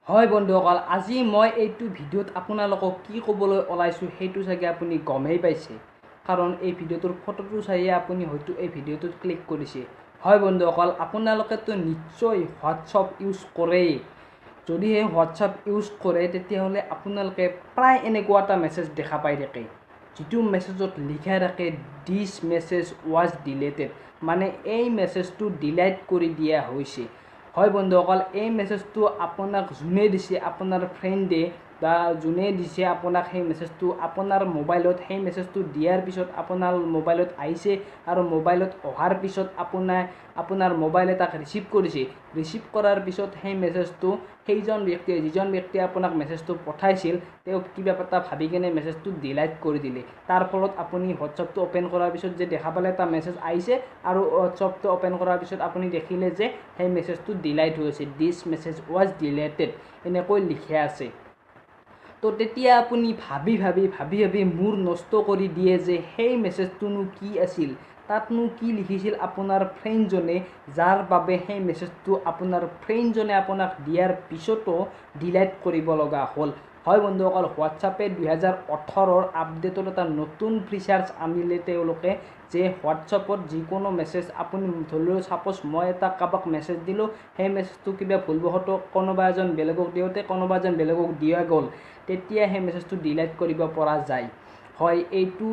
হয় বন্ধুসকল, আজি মই এইটো ভিডিঅ'ত আপোনালোকক কি ক'বলৈ ওলাইছোঁ সেইটো চাগে আপুনি গমেই পাইছে, কাৰণ এই ভিডিঅ'টোৰ ফটোটো চাইয়ে আপুনি হয়তো এই ভিডিঅ'টোত ক্লিক কৰিছে। হয় বন্ধুসকল, আপোনালোকেতো নিশ্চয় হোৱাটছআপ ইউজ কৰেই। যদিহে হোৱাটছআপ ইউজ কৰে তেতিয়াহ'লে আপোনালোকে প্ৰায় এনেকুৱা এটা মেছেজ দেখা পাই থাকে, যিটো মেছেজত লিখা থাকে দিছ মেছেজ ৱাজ ডিলেটেড, মানে এই মেছেজটো ডিলাইট কৰি দিয়া হৈছে। হয় বন্ধুসকল, এই মেছেজটো আপোনাক যোনে দিছে, আপোনাৰ ফ্ৰেণ্ডে বা যোনে দিছে আপোনাক সেই মেছেজটো, আপোনাৰ মোবাইলত সেই মেছেজটো দিয়াৰ পিছত আপোনাৰ মোবাইলত আহিছে আৰু মোবাইলত অহাৰ পিছত আপোনাৰ মোবাইলে তাক ৰিচিভ কৰিছে। ৰিচিভ কৰাৰ পিছত সেই মেছেজটো যিজন ব্যক্তিয়ে আপোনাক মেছেজটো পঠাইছিল তেওঁ কিবা এটা ভাবি কেনে মেছেজটো ডিলাইট কৰি দিলে। তাৰ ফলত আপুনি হোৱাটছআপটো অ'পেন কৰাৰ পিছত যে দেখা পালে এটা মেছেজ আহিছে আৰু হোৱাটছআপটো অ'পেন কৰাৰ পিছত আপুনি দেখিলে যে সেই মেছেজটো ডিলাইট হৈছে, দিছ মেছেজ ৱাজ ডিলেটেড এনেকৈ লিখা আছে। তো তেতিয়া আপুনি ভাবি ভাবি মূৰ নষ্ট কৰি দিয়ে যে সেই মেছেজটোনো কি আছিল, তাতনো কি লিখিছিল আপোনাৰ ফ্ৰেণ্ডজনে, যাৰ বাবে সেই মেছেজটো আপোনাৰ ফ্ৰেণ্ডজনে আপোনাক দিয়াৰ পিছতো ডিলাইট কৰিব লগা হ'ল। হয় বন্ধুসকল, হোৱাটছআপে 2018ৰ আপডেটত এটা নতুন ফিচাৰ্ছ আনিলে তেওঁলোকে, যে হোৱাটছআপত যিকোনো মেছেজ আপুনি ধৰি লওক, ছাপ'জ মই এটা কাৰোবাক মেছেজ দিলোঁ, সেই মেছেজটো কিবা ভুলবশতঃ কোনোবা এজন বেলেগক দিওঁতে কোনোবা এজন বেলেগক দিয়া গ'ল, তেতিয়া সেই মেছেজটো ডিলাইট কৰিব পৰা যায়। হয়, এইটো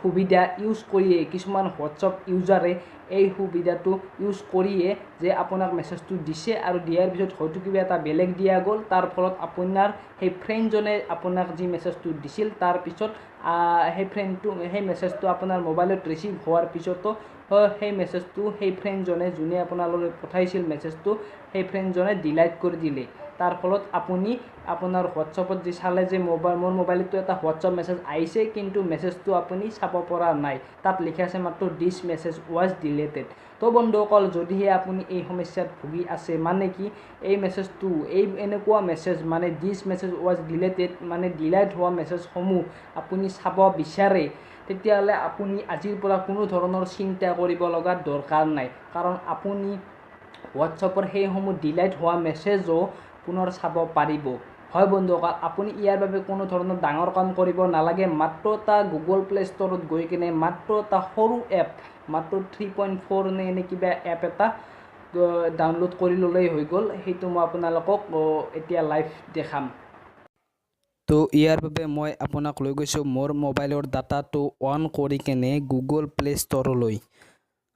সুবিধা ইউজ কৰিয়ে কিছুমান হোৱাটছআপ ইউজাৰে এই সুবিধাটো ইউজ কৰিয়ে যে আপোনাক মেছেজটো দিছে আৰু দিয়াৰ পিছত হয়তো কিবা এটা বেলেগ দিয়া গ'ল, তাৰ ফলত আপোনাৰ সেই ফ্ৰেণ্ডজনে আপোনাক যি মেছেজটো দিছিল তাৰ পিছত সেই মেছেজটো আপোনাৰ মোবাইলত ৰিচিভ হোৱাৰ পিছতো সেই ফ্ৰেণ্ডজনে যোনে আপোনালৈ পঠাইছিল মেছেজটো, সেই ফ্ৰেণ্ডজনে ডিলাইট কৰি দিলে। তাৰ ফলত আপুনি আপোনাৰ হোৱাটছআপত যি চালে যে মোৰ মোবাইলতো এটা হোৱাটছআপ মেছেজ আহিছে, কিন্তু মেছেজটো আপুনি চাব পৰা নাই, তাত লিখা আছে মাত্ৰ দিছ মেছেজ ৱাজ ডিলেটেড। তো বন্ধুসকল, যদিহে আপুনি এই সমস্যাত ভুগি আছে, মানে কি এই মেছেজটো এনেকুৱা মেছেজ মানে দিছ মেছেজ ৱাজ ডিলেটেড মানে ডিলাইট হোৱা মেছেজসমূহ আপুনি চাব বিচাৰে, তেতিয়াহ'লে আপুনি আজিৰ পৰা কোনো ধৰণৰ চিন্তা কৰিব লগা দৰকাৰ নাই, কাৰণ আপুনি হোৱাটছআপৰ সেইসমূহ ডিলাইট হোৱা মেছেজো পুনৰ চাব পাৰিব। হয় বন্ধুসকল, আপুনি ইয়াৰ বাবে কোনো ধৰণৰ ডাঙৰ কাম কৰিব নালাগে, মাত্ৰ এটা গুগল প্লে ষ্ট'ৰত গৈ কিনে মাত্ৰ এটা সৰু এপ, মাত্ৰ 3.4 নে এনে কিবা এপ এটা ডাউনলোড কৰি ল'লেই হৈ গ'ল। সেইটো মই আপোনালোকক এতিয়া লাইভ দেখাম। তো ইয়াৰ বাবে মই আপোনাক লৈ গৈছোঁ মোৰ মোবাইলৰ ডাটাটো অন কৰি কেনে গুগল প্লে ষ্ট'ৰলৈ,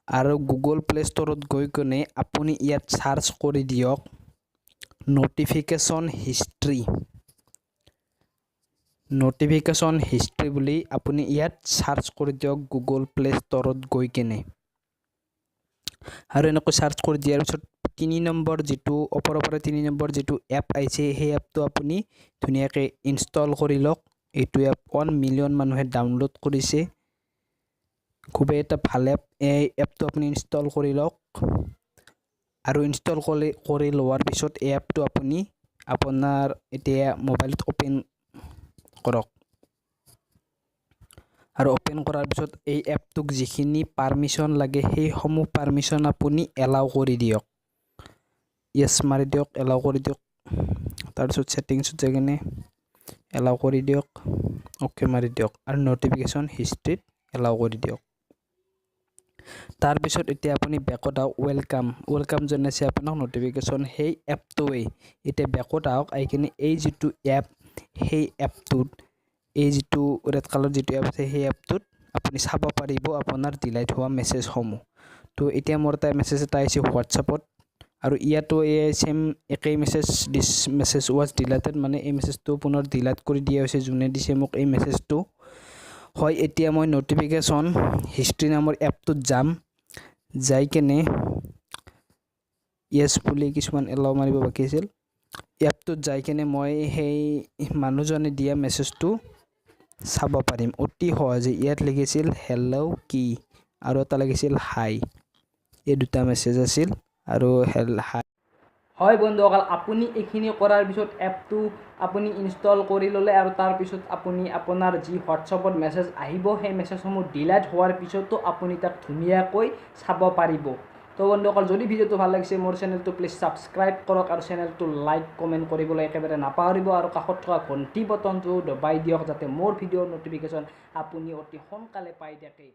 আৰু গুগল প্লে ষ্ট'ৰত গৈ কেনে আপুনি ইয়াত চাৰ্চ কৰি দিয়ক ন'টিফিকেশ্যন হিষ্ট্ৰী বুলি আপুনি ইয়াত চাৰ্চ কৰি দিয়ক গুগল প্লে ষ্ট'ৰত গৈ কেনে। আৰু এনেকৈ চাৰ্চ কৰি দিয়াৰ পিছত 3 নম্বৰ যিটো ওপৰৰ 3 নম্বৰ যিটো এপ আহিছে, সেই এপটো আপুনি ধুনীয়াকৈ ইনষ্টল কৰি লওক। এইটো এপ 1 মিলিয়ন মানুহে ডাউনলোড কৰিছে, খুবেই এটা ভাল এপ। এই এপটো আপুনি ইনষ্টল কৰি লওক, আৰু ইনষ্টল কৰি লোৱাৰ পিছত এই এপটো আপুনি আপোনাৰ এতিয়া মোবাইলত অ'পেন কৰক, আৰু অ'পেন কৰাৰ পিছত এই এপটোক যিখিনি পাৰ্মিশ্যন লাগে সেইসমূহ পাৰ্মিশ্যন আপুনি এলাউ কৰি দিয়ক। য়েছ মাৰি দিয়ক, এলাউ কৰি দিয়ক। তাৰপিছত ছেটিংছত যাই কিনে এলাউ কৰি দিয়ক, অ'কে মাৰি দিয়ক, আৰু ন'টিফিকেশ্যন হিষ্ট্ৰীত এলাউ কৰি দিয়ক। তাৰপিছত এতিয়া আপুনি বেকত আহক, ৱেলকাম জনাইছে আপোনাক ন'টিফিকেশ্যন সেই এপটোৱে। এতিয়া বেকত আহক, আহি কিনে এই যিটো এপ, সেই এপটোত এই যিটো ৰেড কালাৰ যিটো এপ আছে সেই এপটোত আপুনি চাব পাৰিব আপোনাৰ ডিলাইট হোৱা মেছেজসমূহ। তো এতিয়া মোৰ এটা মেছেজ এটা আহিছে হোৱাটছআপত, আৰু ইয়াতো ছেম একেই message, this message was deleted, মানে এই মেছেজটো পুনৰ ডিলাইট কৰি দিয়া হৈছে যোনে দিছে মোক এই মেছেজটো। হয়, এতিয়া মই ন'টিফিকেশ্যন হিষ্ট্ৰী নামৰ এপটোত যাম, যাই কেনে য়েছ বুলি কিছুমান এলাউ মাৰিব বাকী আছিল, এপটোত যাই কেনে মই সেই মানুহজনে দিয়া মেছেজটো চাব পাৰিম অতি সহজে। ইয়াত লিখিছিল হেল্ল' কি, আৰু এটা লিখিছিল হাই, এই দুটা মেছেজ আছিল, আৰু হাই। হয় বন্ধুসকল, আপুনি এইখিনি কৰাৰ পিছত এপটো আপুনি ইনষ্টল কৰি ল'লে, আৰু তাৰপিছত আপুনি আপোনাৰ যি হোৱাটছআপত মেছেজ আহিব সেই মেছেজসমূহ ডিলাইট হোৱাৰ পিছতো আপুনি তাক ধুনীয়াকৈ চাব পাৰিব। তো বন্ধুসকল যদি ভিডিঅ'টো ভাল লাগিছে মোৰ চেনেলটো প্লিজ ছাবস্ক্ৰাইব কৰক আৰু চেনেলটো লাইক কমেণ্ট কৰিবলৈ একেবাৰে নাপাহৰিব আৰু কাষত থকা ঘণ্টি বটনটো দবাই দিয়ক যাতে মোৰ ভিডিঅ'ৰ ন'টিফিকেশ্যন আপুনি অতি সোনকালে পাই থাকে।